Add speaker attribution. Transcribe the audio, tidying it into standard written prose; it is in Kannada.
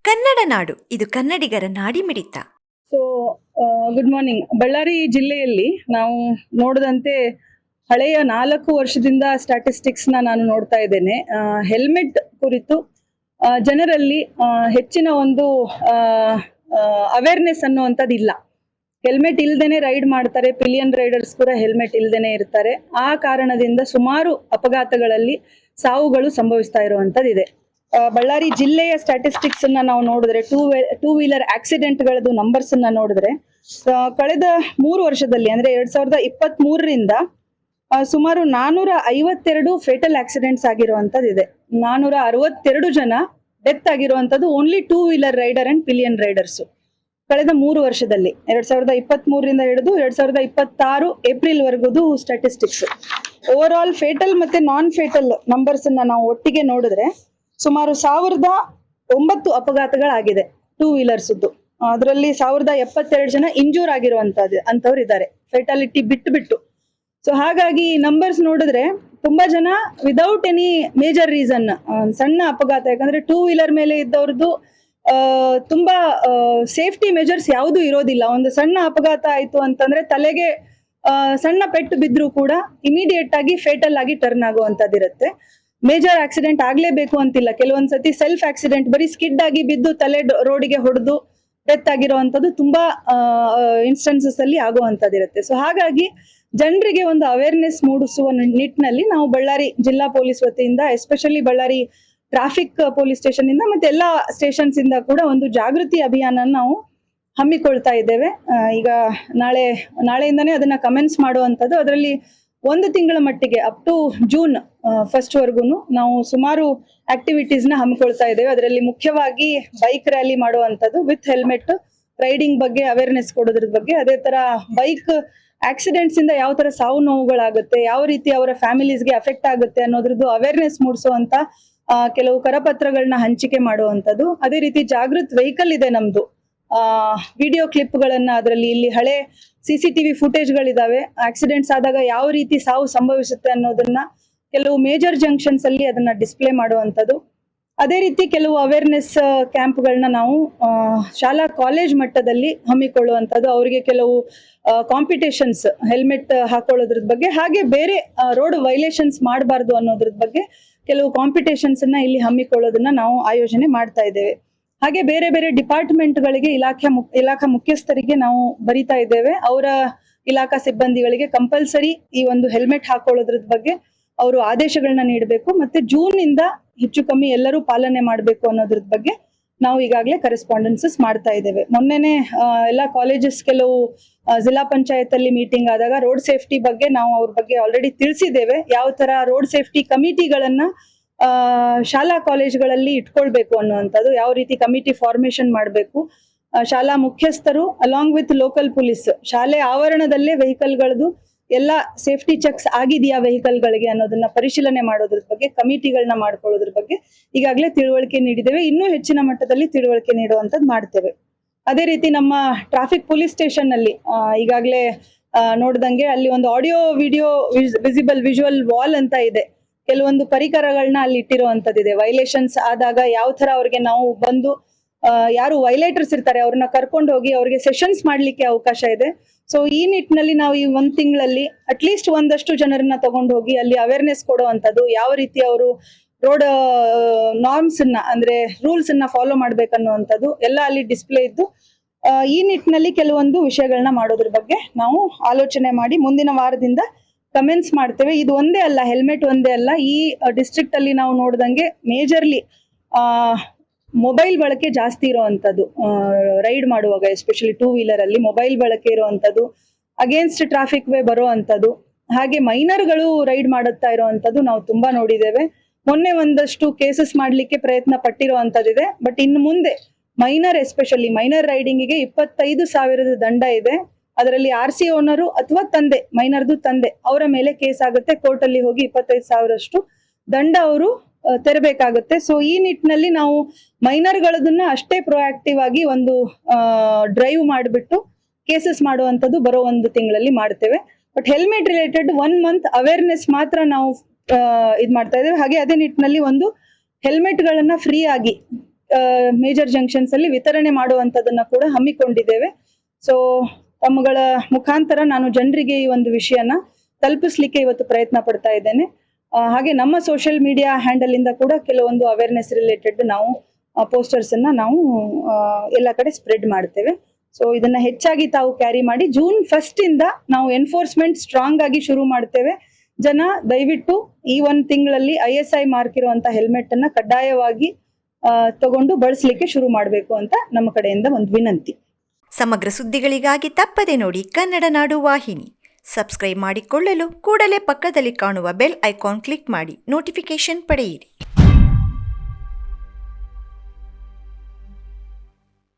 Speaker 1: ಕನ್ನಡ ನಾಡು ಇದು ಕನ್ನಡಿಗರ ನಾಡಿಮಿಡಿತ.
Speaker 2: So good morning. ಬಳ್ಳಾರಿ ಜಿಲ್ಲೆಯಲ್ಲಿ ನಾವು ನೋಡಿದಂತೆ ಹಳೆಯ 4 ವರ್ಷದಿಂದ ಸ್ಟ್ಯಾಟಿಸ್ಟಿಕ್ಸ್ ನಾನು ನೋಡ್ತಾ ಇದ್ದೇನೆ. ಹೆಲ್ಮೆಟ್ ಕುರಿತು ಜನರಲ್ಲಿ ಹೆಚ್ಚಿನ ಒಂದು ಅವೇರ್ನೆಸ್ ಅನ್ನುವಂಥದ್ದು ಇಲ್ಲ. ಹೆಲ್ಮೆಟ್ ಇಲ್ದೇನೆ ರೈಡ್ ಮಾಡ್ತಾರೆ, ಪಿಲಿಯನ್ ರೈಡರ್ಸ್ ಕೂಡ ಹೆಲ್ಮೆಟ್ ಇಲ್ದೇನೆ ಇರ್ತಾರೆ. ಆ ಕಾರಣದಿಂದ ಸುಮಾರು ಅಪಘಾತಗಳಲ್ಲಿ ಸಾವುಗಳು ಸಂಭವಿಸ್ತಾ ಇರುವಂತದ್ದಿದೆ. ಬಳ್ಳಾರಿ ಜಿಲ್ಲೆಯ ಸ್ಟ್ಯಾಟಿಸ್ಟಿಕ್ಸ್ ಅನ್ನ ನಾವು ನೋಡಿದ್ರೆ ಟೂ ವೀಲರ್ ಆಕ್ಸಿಡೆಂಟ್ ಗಳದ್ದು ನಂಬರ್ಸ್ ಅನ್ನ ನೋಡಿದ್ರೆ ಕಳೆದ 3 ವರ್ಷದಲ್ಲಿ ಅಂದ್ರೆ 2023ರಿಂದ ಸುಮಾರು 452 ಫೇಟಲ್ ಆಕ್ಸಿಡೆಂಟ್ಸ್ ಆಗಿರುವಂತದ್ದಿದೆ. 462 ಜನ ಡೆತ್ ಆಗಿರುವಂತದ್ದು only two wheeler rider and pillion riders ಕಳೆದ 3 ವರ್ಷದಲ್ಲಿ. 2023ರಿಂದ ಹಿಡಿದು 2026 ಏಪ್ರಿಲ್ ವರ್ಗುದು ಸ್ಟ್ಯಾಟಿಸ್ಟಿಕ್ಸ್. ಓವರ್ ಆಲ್ ಫೇಟಲ್ ಮತ್ತೆ ನಾನ್ ಫೇಟಲ್ ನಂಬರ್ಸ್ ಅನ್ನ ನಾವು ಒಟ್ಟಿಗೆ ನೋಡಿದ್ರೆ ಸುಮಾರು 1009 ಅಪಘಾತಗಳಾಗಿದೆ ಟೂ ವೀಲರ್ಸ್. ಅದರಲ್ಲಿ 1072 ಜನ ಇಂಜೂರ್ ಅಂತವ್ರು ಇದ್ದಾರೆ, ಫೇಟಾಲಿಟಿ ಬಿಟ್ಟು. ಸೊ ಹಾಗಾಗಿ ನಂಬರ್ಸ್ ನೋಡಿದ್ರೆ ತುಂಬಾ ಜನ ವಿದೌಟ್ ಎನಿ ಮೇಜರ್ ರೀಸನ್ ಸಣ್ಣ ಅಪಘಾತ, ಯಾಕಂದ್ರೆ ಟೂ ವೀಲರ್ ಮೇಲೆ ಇದ್ದವ್ರದ್ದು ತುಂಬಾ ಸೇಫ್ಟಿ ಮೆಜರ್ಸ್ ಯಾವುದು ಇರೋದಿಲ್ಲ. ಒಂದು ಸಣ್ಣ ಅಪಘಾತ ಆಯ್ತು ಅಂತಂದ್ರೆ ತಲೆಗೆ ಸಣ್ಣ ಪೆಟ್ಟು ಬಿದ್ರೂ ಕೂಡ ಇಮಿಡಿಯೇಟ್ ಆಗಿ ಫೇಟಲ್ ಆಗಿ ಟರ್ನ್ ಆಗುವಂತದ್ದಿರುತ್ತೆ. ಮೇಜರ್ ಆಕ್ಸಿಡೆಂಟ್ ಆಗ್ಲೇಬೇಕು ಅಂತಿಲ್ಲ. ಕೆಲವೊಂದ್ಸತಿ ಸೆಲ್ಫ್ ಆಕ್ಸಿಡೆಂಟ್, ಬರೀ ಸ್ಕಿಡ್ ಆಗಿ ಬಿದ್ದು ತಲೆ ರೋಡಿಗೆ ಹೊಡೆದು ಡೆತ್ ಆಗಿರುವಂತದ್ದು ತುಂಬಾ ಇನ್ಸ್ಟೆನ್ಸಸ್ ಅಲ್ಲಿ ಆಗುವಂತದ್ದಿರುತ್ತೆ. ಸೊ ಹಾಗಾಗಿ ಜನರಿಗೆ ಒಂದು ಅವೇರ್ನೆಸ್ ಮೂಡಿಸುವ ನಿಟ್ಟಿನಲ್ಲಿ ನಾವು ಬಳ್ಳಾರಿ ಜಿಲ್ಲಾ ಪೊಲೀಸ್ ವತಿಯಿಂದ, especially Ballari traffic police station ಇಂದ ಮತ್ತೆ ಎಲ್ಲಾ ಸ್ಟೇಷನ್ಸ್ ಇಂದ ಕೂಡ ಒಂದು ಜಾಗೃತಿ ಅಭಿಯಾನ ನಾವು ಹಮ್ಮಿಕೊಳ್ತಾ ಇದ್ದೇವೆ. ಈಗ ನಾಳೆಯಿಂದಾನೇ ಅದನ್ನ ಕಮೆನ್ಸ್ ಮಾಡುವಂತದ್ದು. ಅದರಲ್ಲಿ 1 ತಿಂಗಳ ಮಟ್ಟಿಗೆ ಅಪ್ ಟು ಜೂನ್ 1st ವರ್ಗು ನಾವು ಸುಮಾರು ಆಕ್ಟಿವಿಟೀಸ್ ನ ಹಮ್ಮಿಕೊಳ್ತಾ ಇದ್ದೇವೆ. ಅದರಲ್ಲಿ ಮುಖ್ಯವಾಗಿ ಬೈಕ್ ರ್ಯಾಲಿ ಮಾಡುವಂತದ್ದು ವಿತ್ ಹೆಲ್ಮೆಟ್, ರೈಡಿಂಗ್ ಬಗ್ಗೆ ಅವೇರ್ನೆಸ್ ಕೊಡೋದ್ರ ಬಗ್ಗೆ, ಅದೇ ತರ ಬೈಕ್ ಆಕ್ಸಿಡೆಂಟ್ಸ್ ಇಂದ ಯಾವ ತರ ಸಾವು ನೋವುಗಳಾಗುತ್ತೆ, ಯಾವ ರೀತಿ ಅವರ ಫ್ಯಾಮಿಲೀಸ್ಗೆ ಅಫೆಕ್ಟ್ ಆಗುತ್ತೆ ಅನ್ನೋದ್ರದ್ದು ಅವೇರ್ನೆಸ್ ಮೂಡಿಸುವಂತ ಕೆಲವು ಕರಪತ್ರಗಳನ್ನ ಹಂಚಿಕೆ ಮಾಡುವಂತದ್ದು. ಅದೇ ರೀತಿ ಜಾಗೃತ್ ವೆಹಿಕಲ್ ಇದೆ ನಮ್ದು. ವಿಡಿಯೋ ಕ್ಲಿಪ್ಗಳನ್ನ, ಅದರಲ್ಲಿ ಇಲ್ಲಿ ಹಳೆ CCTV ಫುಟೇಜ್ಗಳಿದಾವೆ. ಆಕ್ಸಿಡೆಂಟ್ಸ್ ಆದಾಗ ಯಾವ ರೀತಿ ಸಾವು ಸಂಭವಿಸುತ್ತೆ ಅನ್ನೋದನ್ನ ಕೆಲವು ಮೇಜರ್ ಜಂಕ್ಷನ್ಸ್ ಅಲ್ಲಿ ಅದನ್ನ ಡಿಸ್ಪ್ಲೇ ಮಾಡುವಂಥದ್ದು. ಅದೇ ರೀತಿ ಕೆಲವು ಅವೇರ್ನೆಸ್ ಕ್ಯಾಂಪ್ಗಳನ್ನ ನಾವು ಶಾಲಾ ಕಾಲೇಜ್ ಮಟ್ಟದಲ್ಲಿ ಹಮ್ಮಿಕೊಳ್ಳುವಂಥದ್ದು. ಅವರಿಗೆ ಕೆಲವು ಕಾಂಪಿಟೇಷನ್ಸ್ ಹೆಲ್ಮೆಟ್ ಹಾಕೊಳ್ಳೋದ್ರ ಬಗ್ಗೆ, ಹಾಗೆ ಬೇರೆ ರೋಡ್ ವೈಲೇಷನ್ಸ್ ಮಾಡಬಾರ್ದು ಅನ್ನೋದ್ರ ಬಗ್ಗೆ ಕೆಲವು ಕಾಂಪಿಟೇಷನ್ಸ್ ಅನ್ನ ಇಲ್ಲಿ ಹಮ್ಮಿಕೊಳ್ಳೋದನ್ನ ನಾವು ಆಯೋಜನೆ ಮಾಡ್ತಾ ಇದ್ದೇವೆ. ಹಾಗೆ ಬೇರೆ ಬೇರೆ ಡಿಪಾರ್ಟ್ಮೆಂಟ್ಗಳಿಗೆ, ಇಲಾಖಾ ಮುಖ್ಯಸ್ಥರಿಗೆ ನಾವು ಬರಿತಾ ಇದ್ದೇವೆ. ಅವರ ಇಲಾಖಾ ಸಿಬ್ಬಂದಿಗಳಿಗೆ ಕಂಪಲ್ಸರಿ ಈ ಒಂದು ಹೆಲ್ಮೆಟ್ ಹಾಕೊಳ್ಳೋದ್ರ ಬಗ್ಗೆ ಅವರು ಆದೇಶಗಳನ್ನ ನೀಡಬೇಕು. ಮತ್ತೆ ಜೂನ್ ಇಂದ ಹೆಚ್ಚು ಕಮ್ಮಿ ಎಲ್ಲರೂ ಪಾಲನೆ ಮಾಡಬೇಕು ಅನ್ನೋದ್ರ ಬಗ್ಗೆ ನಾವು ಈಗಾಗಲೇ ಕರೆಸ್ಪಾಂಡೆನ್ಸಸ್ ಮಾಡ್ತಾ ಇದ್ದೇವೆ. ಮೊನ್ನೆನೆ ಎಲ್ಲಾ ಕಾಲೇಜಸ್ ಕೆಲವು ಜಿಲ್ಲಾ ಪಂಚಾಯತ್ ಅಲ್ಲಿ ಮೀಟಿಂಗ್ ಆದಾಗ ರೋಡ್ ಸೇಫ್ಟಿ ಬಗ್ಗೆ ನಾವು ಅವ್ರ ಬಗ್ಗೆ ಆಲ್ರೆಡಿ ತಿಳಿಸಿದ್ದೇವೆ. ಯಾವ ತರ ರೋಡ್ ಸೇಫ್ಟಿ ಕಮಿಟಿಗಳನ್ನ ಶಾಲಾ ಕಾಲೇಜ್ಗಳಲ್ಲಿ ಇಟ್ಕೊಳ್ಬೇಕು ಅನ್ನುವಂಥದ್ದು, ಯಾವ ರೀತಿ ಕಮಿಟಿ ಫಾರ್ಮೇಶನ್ ಮಾಡಬೇಕು, ಶಾಲಾ ಮುಖ್ಯಸ್ಥರು ಅಲಾಂಗ್ ವಿತ್ ಲೋಕಲ್ ಪೊಲೀಸ್ ಶಾಲೆ ಆವರಣದಲ್ಲೇ ವೆಹಿಕಲ್ಗಳದ್ದು ಎಲ್ಲ ಸೇಫ್ಟಿ ಚೆಕ್ಸ್ ಆಗಿದೆಯಾ ವೆಹಿಕಲ್ಗಳಿಗೆ ಅನ್ನೋದನ್ನ ಪರಿಶೀಲನೆ ಮಾಡೋದ್ರ ಬಗ್ಗೆ, ಕಮಿಟಿಗಳನ್ನ ಮಾಡ್ಕೊಳ್ಳೋದ್ರ ಬಗ್ಗೆ ಈಗಾಗಲೇ ತಿಳುವಳಿಕೆ ನೀಡಿದ್ದೇವೆ. ಇನ್ನೂ ಹೆಚ್ಚಿನ ಮಟ್ಟದಲ್ಲಿ ತಿಳುವಳಿಕೆ ನೀಡುವಂಥದ್ದು ಮಾಡ್ತೇವೆ. ಅದೇ ರೀತಿ ನಮ್ಮ ಟ್ರಾಫಿಕ್ ಪೊಲೀಸ್ ಸ್ಟೇಷನ್ ಅಲ್ಲಿ ಈಗಾಗಲೇ ನೋಡ್ದಂಗೆ ಅಲ್ಲಿ ಒಂದು ಆಡಿಯೋ ವಿಡಿಯೋ ವಿಜುವಲ್ ವಾಲ್ ಅಂತ ಇದೆ. ಕೆಲವೊಂದು ಪರಿಕರಗಳನ್ನ ಅಲ್ಲಿ ಇಟ್ಟಿರುವಂತದ್ದಿದೆ. ವೈಲೇಷನ್ಸ್ ಆದಾಗ ಯಾವ ತರ ಅವ್ರಿಗೆ ನಾವು ಬಂದು ಯಾರು ವೈಲೇಟರ್ಸ್ ಇರ್ತಾರೆ ಅವ್ರನ್ನ ಕರ್ಕೊಂಡು ಹೋಗಿ ಅವ್ರಿಗೆ ಸೆಷನ್ಸ್ ಮಾಡ್ಲಿಕ್ಕೆ ಅವಕಾಶ ಇದೆ. ಸೊ ಈ ನಿಟ್ಟಿನಲ್ಲಿ ನಾವು ಈ 1 ತಿಂಗಳಲ್ಲಿ ಅಟ್ಲೀಸ್ಟ್ ಒಂದಷ್ಟು ಜನರನ್ನ ತಗೊಂಡು ಹೋಗಿ ಅಲ್ಲಿ ಅವೇರ್ನೆಸ್ ಕೊಡುವಂಥದ್ದು, ಯಾವ ರೀತಿ ಅವರು ರೋಡ್ ನಾರ್ಮ್ಸ್ ಅನ್ನ ಅಂದ್ರೆ ರೂಲ್ಸ್ ಅನ್ನ ಫಾಲೋ ಮಾಡ್ಬೇಕನ್ನುವಂಥದ್ದು ಎಲ್ಲ ಅಲ್ಲಿ ಡಿಸ್ಪ್ಲೇ ಇದ್ದು, ಈ ನಿಟ್ಟಿನಲ್ಲಿ ಕೆಲವೊಂದು ವಿಷಯಗಳನ್ನ ಮಾಡೋದ್ರ ಬಗ್ಗೆ ನಾವು ಆಲೋಚನೆ ಮಾಡಿ ಮುಂದಿನ ವಾರದಿಂದ ಕಮೆನ್ಸ್ ಮಾಡ್ತೇವೆ. ಇದು ಒಂದೇ ಅಲ್ಲ, ಹೆಲ್ಮೆಟ್ ಒಂದೇ ಅಲ್ಲ, ಈ ಡಿಸ್ಟ್ರಿಕ್ಟ್ ಅಲ್ಲಿ ನಾವು ನೋಡ್ದಂಗೆ ಮೇಜರ್ಲಿ ಮೊಬೈಲ್ ಬಳಕೆ ಜಾಸ್ತಿ ಇರುವಂತದ್ದು. ರೈಡ್ ಮಾಡುವಾಗ ಎಸ್ಪೆಷಲಿ ಟೂ ವೀಲರ್ ಅಲ್ಲಿ ಮೊಬೈಲ್ ಬಳಕೆ ಇರುವಂತದ್ದು, ಅಗೇನ್ಸ್ಟ್ ಟ್ರಾಫಿಕ್ ವೇ ಬರುವಂತದ್ದು, ಹಾಗೆ ಮೈನರ್ಗಳು ರೈಡ್ ಮಾಡುತ್ತಾ ಇರುವಂತದ್ದು ನಾವು ತುಂಬಾ ನೋಡಿದ್ದೇವೆ. ಮೊನ್ನೆ ಒಂದಷ್ಟು ಕೇಸಸ್ ಮಾಡ್ಲಿಕ್ಕೆ ಪ್ರಯತ್ನ ಪಟ್ಟಿರುವಂತದ್ದಿದೆ. ಬಟ್ ಇನ್ನು ಮುಂದೆ ಮೈನರ್, ಎಸ್ಪೆಷಲಿ ಮೈನರ್ ರೈಡಿಂಗಿಗೆ 25,000 ದಂಡ ಇದೆ. ಅದರಲ್ಲಿ RC ಓನರು ಅಥವಾ ತಂದೆ, ಮೈನರ್ದು ತಂದೆ, ಅವರ ಮೇಲೆ ಕೇಸ್ ಆಗುತ್ತೆ. ಕೋರ್ಟ್ ಅಲ್ಲಿ ಹೋಗಿ 25,000 ದಂಡ ಅವರು ತೆರಬೇಕಾಗುತ್ತೆ. ಸೊ ಈ ನಿಟ್ಟಿನಲ್ಲಿ ನಾವು ಮೈನರ್ಗಳದನ್ನ ಅಷ್ಟೇ ಪ್ರೊಆಕ್ಟಿವ್ ಆಗಿ ಒಂದು ಡ್ರೈವ್ ಮಾಡಿಬಿಟ್ಟು ಕೇಸಸ್ ಮಾಡುವಂಥದ್ದು ಬರೋ 1 ತಿಂಗಳಲ್ಲಿ ಮಾಡ್ತೇವೆ. But helmet related 1 month awareness ಮಾತ್ರ ನಾವು ಇದ್ ಮಾಡ್ತಾ ಇದ್ದೇವೆ. ಹಾಗೆ ಅದೇ ನಿಟ್ಟಿನಲ್ಲಿ ಒಂದು ಹೆಲ್ಮೆಟ್ ಗಳನ್ನ ಫ್ರೀ ಆಗಿ ಮೇಜರ್ ಜಂಕ್ಷನ್ಸ್ ಅಲ್ಲಿ ವಿತರಣೆ ಮಾಡುವಂತದನ್ನ ಕೂಡ ಹಮ್ಮಿಕೊಂಡಿದ್ದೇವೆ. ಸೊ ತಮ್ಮಗಳ ಮುಖಾಂತರ ನಾನು ಜನರಿಗೆ ಈ ಒಂದು ವಿಷಯನ ತಲುಪಿಸ್ಲಿಕ್ಕೆ ಇವತ್ತು ಪ್ರಯತ್ನ ಪಡ್ತಾ ಇದ್ದೇನೆ. ಹಾಗೆ ನಮ್ಮ ಸೋಷಿಯಲ್ ಮೀಡಿಯಾ ಹ್ಯಾಂಡಲ್ ಇಂದ ಕೂಡ ಕೆಲವೊಂದು ಅವೇರ್ನೆಸ್ ರಿಲೇಟೆಡ್ ನಾವು ಪೋಸ್ಟರ್ಸ್ ಅನ್ನ ನಾವು ಎಲ್ಲ ಕಡೆ ಸ್ಪ್ರೆಡ್ ಮಾಡ್ತೇವೆ. ಸೊ ಇದನ್ನ ಹೆಚ್ಚಾಗಿ ತಾವು ಕ್ಯಾರಿ ಮಾಡಿ. June 1 ಇಂದ ನಾವು ಎನ್ಫೋರ್ಸ್ಮೆಂಟ್ ಸ್ಟ್ರಾಂಗ್ ಆಗಿ ಶುರು ಮಾಡ್ತೇವೆ. ಜನ ದಯವಿಟ್ಟು ಈ ಒಂದು ತಿಂಗಳಲ್ಲಿ ISI ಮಾರ್ಕ್ ಇರುವಂತ ಹೆಲ್ಮೆಟ್ ಅನ್ನ ಕಡ್ಡಾಯವಾಗಿ ತಗೊಂಡು ಬಳಸಲಿಕ್ಕೆ ಶುರು ಮಾಡಬೇಕು ಅಂತ ನಮ್ಮ ಕಡೆಯಿಂದ ಒಂದು ವಿನಂತಿ.
Speaker 1: ಸಮಗ್ರ ಸುದ್ದಿಗಳಿಗಾಗಿ ತಪ್ಪದೆ ನೋಡಿ ಕನ್ನಡ ನಾಡು ವಾಹಿನಿ. ಸಬ್ಸ್ಕ್ರೈಬ್ ಮಾಡಿಕೊಳ್ಳಲು ಕೂಡಲೇ ಪಕ್ಕದಲ್ಲಿ ಕಾಣುವ ಬೆಲ್ ಐಕಾನ್ ಕ್ಲಿಕ್ ಮಾಡಿ ನೋಟಿಫಿಕೇಶನ್ ಪಡೆಯಿರಿ.